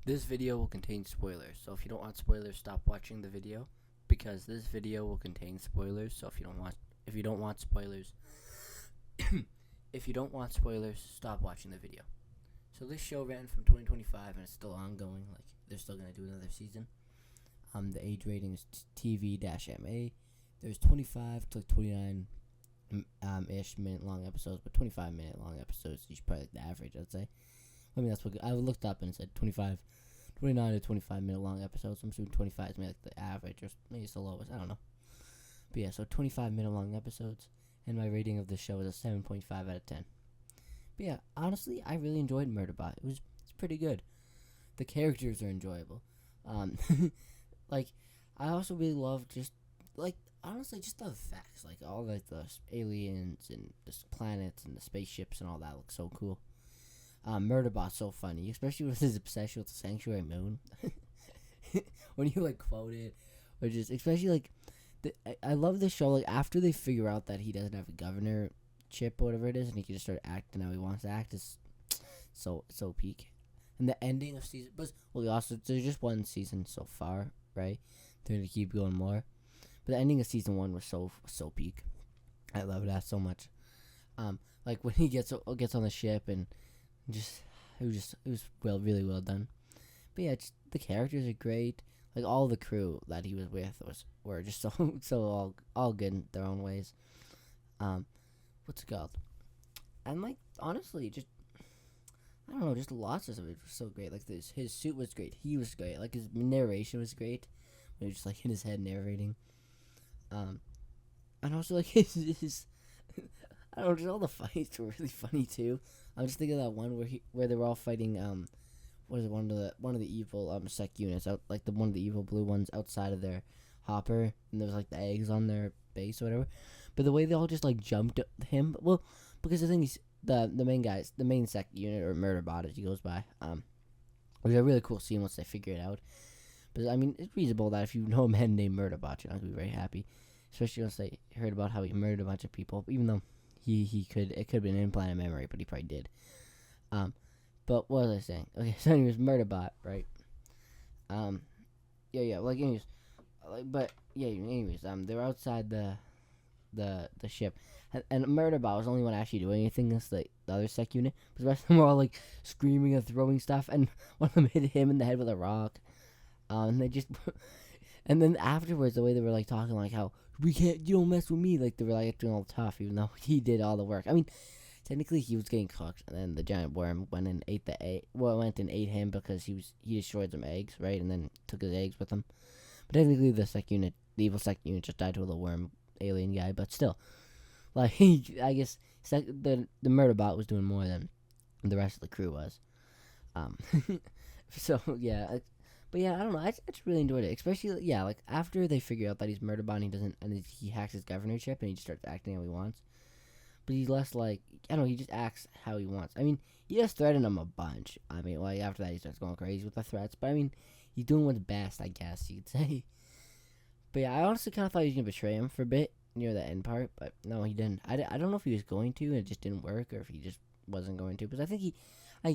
This video will contain spoilers, so if you don't want spoilers, stop watching the video, because this video will contain spoilers. So if you don't want spoilers, stop watching the video. So this show ran from 2025 and it's still ongoing. Like, they're still gonna do another season. The age rating is TV-MA. There's 25 to 29 ish minute long episodes, but 25-minute long episodes is probably like the average, I'd say. I mean, that's what I looked up and it said 29 to 25-minute long episodes. I'm assuming 25 is maybe like the average, or maybe it's the lowest. I don't know. But yeah, so 25-minute long episodes, and my rating of the show is a 7.5 out of 10. But yeah, honestly, I really enjoyed Murderbot. It's pretty good. The characters are enjoyable. Like, I also really love just the effects, like all like the aliens and the planets and the spaceships and all that looks so cool. Murderbot's so funny, especially with his obsession with the sanctuary moon. When you like quote it, or just especially like, I love this show. Like, after they figure out that he doesn't have a governor chip or whatever it is, and he can just start acting how he wants to act, is so peak. And the ending of season, there's just one season so far, right? They're gonna keep going more, but the ending of season 1 was so peak. I love that so much. Like when he gets on the ship and it was really well done. But yeah, the characters are great. Like, all the crew that he was with were just so all good in their own ways. What's it called? And like, honestly, just I don't know, just lots of it was so great. Like, his suit was great. He was great. Like, his narration was great. He was just like in his head narrating. And also like his I don't know, just all the fights were really funny too. I'm just thinking of that one where they were all fighting what is it, one of the evil sec units out, like one of the evil blue ones outside of their hopper, and there was like the eggs on their base or whatever. But the way they all just like jumped at him, well, because the thing is, the main sec unit, or Murderbot as he goes by, it was a really cool scene once they figure it out. But I mean, it's reasonable that if you know a man named Murderbot, you're not gonna be very happy, especially once they heard about how he murdered a bunch of people, even though it could have been an implanted memory, but he probably did. But what was I saying? Okay, so anyways, Murderbot, right? Anyways, they were outside the ship, and Murderbot was the only one actually doing anything against the other sec unit. But the rest of them were all like screaming and throwing stuff, and one of them hit him in the head with a rock. And they just, and then afterwards, the way they were like talking, like how you don't mess with me, like they were like acting all tough, even though he did all the work. I mean, technically he was getting cooked, and then the giant worm went and ate him because he destroyed some eggs, right, and then took his eggs with him. But technically the evil sec unit just died to a little worm alien guy, but still, like, I guess the Murderbot was doing more than the rest of the crew was. So yeah. But yeah, I don't know. I just really enjoyed it, especially like after they figure out that he's Murderbot and he hacks his governor chip and he just starts acting how he wants. But he's less like, I don't know, he just acts how he wants. I mean, he does threaten him a bunch. I mean, like after that he starts going crazy with the threats. But I mean, he's doing what's best, I guess you could say. But yeah, I honestly kind of thought he was gonna betray him for a bit near the end part, but no, he didn't. I don't know if he was going to and it just didn't work, or if he just wasn't going to. But I think he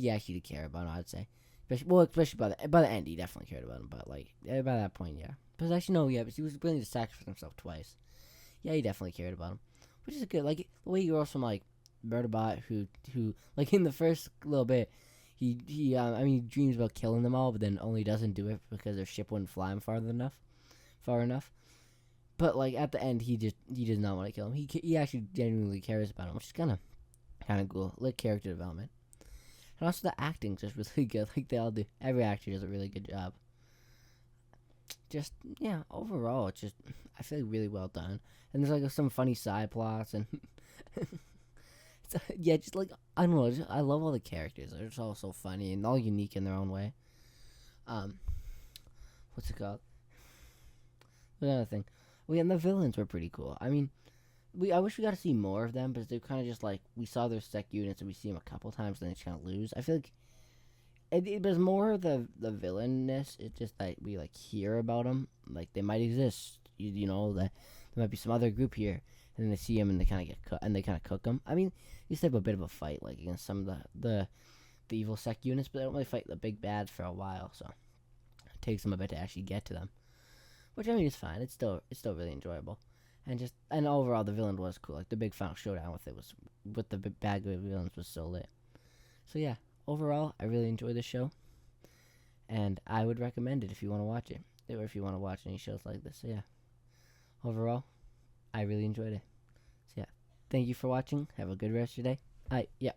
actually did care about him, I'd say. Especially by the end, he definitely cared about him. But like by that point, yeah. But actually, no, yeah. But he was willing to sacrifice himself twice. Yeah, he definitely cared about him, which is good. Like the way he goes from like Murderbot, who like in the first little bit, he dreams about killing them all, but then only doesn't do it because their ship wouldn't fly him far enough. But like at the end, he does not want to kill him. He actually genuinely cares about him, which is kind of cool. Like character development. And also the acting's just really good, like they all do. Every actor does a really good job. Just, yeah, overall, it's just, I feel like really well done. And there's like some funny side plots, and yeah, just like, I don't know, I love all the characters. They're just all so funny and all unique in their own way. What's it called? Another thing. Well, yeah, and the villains were pretty cool. I mean, I wish we got to see more of them, because they're kind of just like, we saw their sec units and we see them a couple times, and then they just kind of lose. I feel like it was more of the villainness. It's just that we like hear about them, like they might exist. You know that there might be some other group here, and then they see them and they kind of get cooked, and they kind of cook them. I mean, you used to have a bit of a fight, like against some of the the evil sec units, but they don't really fight the big bad for a while, so it takes them a bit to actually get to them. Which, I mean, is fine. It's still really enjoyable. And overall, the villain was cool. Like, the big final showdown with the bad villains was so lit. So yeah, overall, I really enjoy the show, and I would recommend it if you want to watch it, or if you want to watch any shows like this. So yeah, overall, I really enjoyed it. So yeah, thank you for watching. Have a good rest of your day. Yeah.